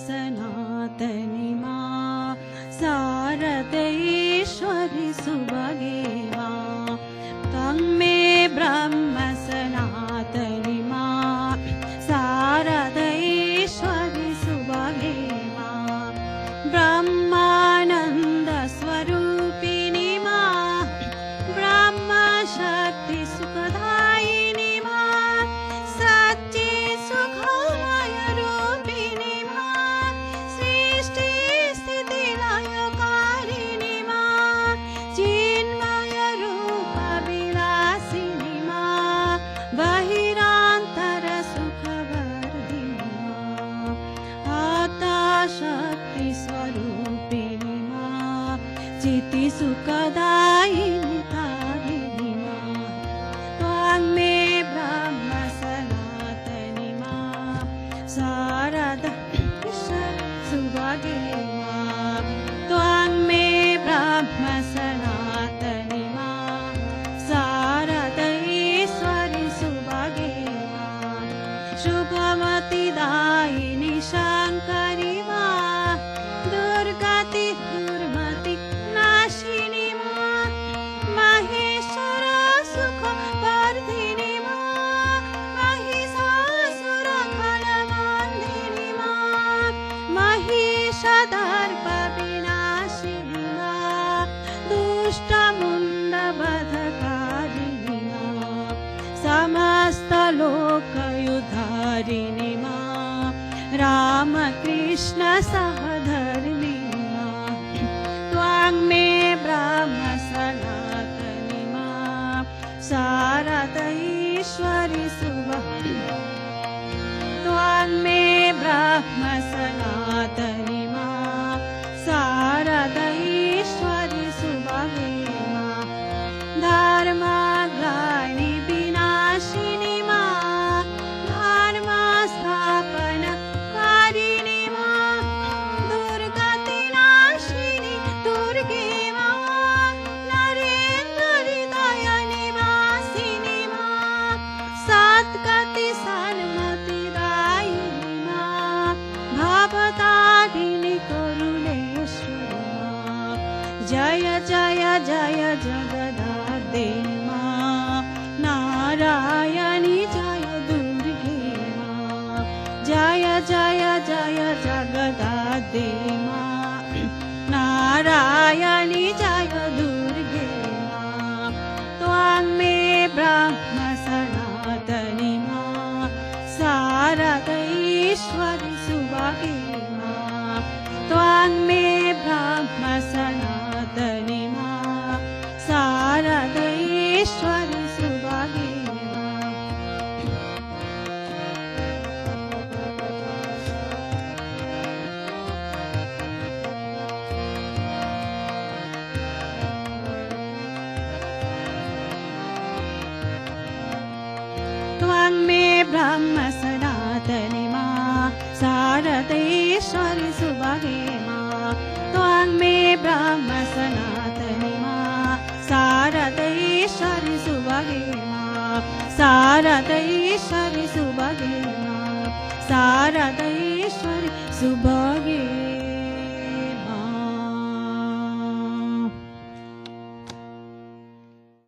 सनातनी मा शारदेश्वरि सुभगे मा त्वं मे ब्रह्म सनातनी मा शारदेश्वरि सुभगे मा ब्रह्मानन्द स्वरूपिणी मा ब्रह्मशक्ति सुखदायिनी मा सच्चि सुखमय रूपिणी मा सृष्टि स्थिति लयकारिणी मा चिन्मय रूप विलासिनी मा बहिरान्तर सुखवर्धिनी मा आत्मशक्ति स्वरूपिणी मा चित्ति सुखदायिनी तारिणी मा त्वं मे ब्रह्म सनातनी मा शारदा सुभगे मा त्वं मे ब्रह्म सनातनी मा शारदेश्वरि सुभगे मा शुभमति दायिनी शङ्करि मा दुर्गति दुर्मति नाशिनी मा महेश्वर सुख वर्धिनी मा महिषासुर खलमन्दिनी मा महिषदर्प विनाशिनी मा दुष्टमुण्डवधकारिणी मा समस्त लोकयुधारिणी मा रामकृष्ण सहधर्मिणी मा त्वं मे ब्रह्म सनातनी मा शारदेश्वरि सुभगे त्वं मे ब्रह्म सनातनी मा शारदेश्वरि सुभगे मा धर्मग्लानि विनाशिनी मा धर्म स्थापन कारिणी मा दुर्गतिनाशिनी दुर्गे मा नरेन्द्र हृदय निवासिनी मा सद्गति सन्मतिदायिनी मा भवतारिणी करुणेश्वरी मा जय जय जय जगदादे मा नारायणी जय दुर्गे मा जय जय जय जगदादे मा नारायणी जय दुर्गे मा त्वं मे ब्रह्म सनातनी मा शारदेश्वरि सुभगे मा त्वं मे ब्रह्म सनातनी मा शारदेश्वरि सुभगे मा त्वं मे ब्रह्म सनातनी मा शारदेश्वरि सुभगे मा त्वं मे ब्रह्म सनातनी मा शारदेश्वरि सुभगे मा शारदेश्वरि सुभगे मा शारदेश्वरि सुभगे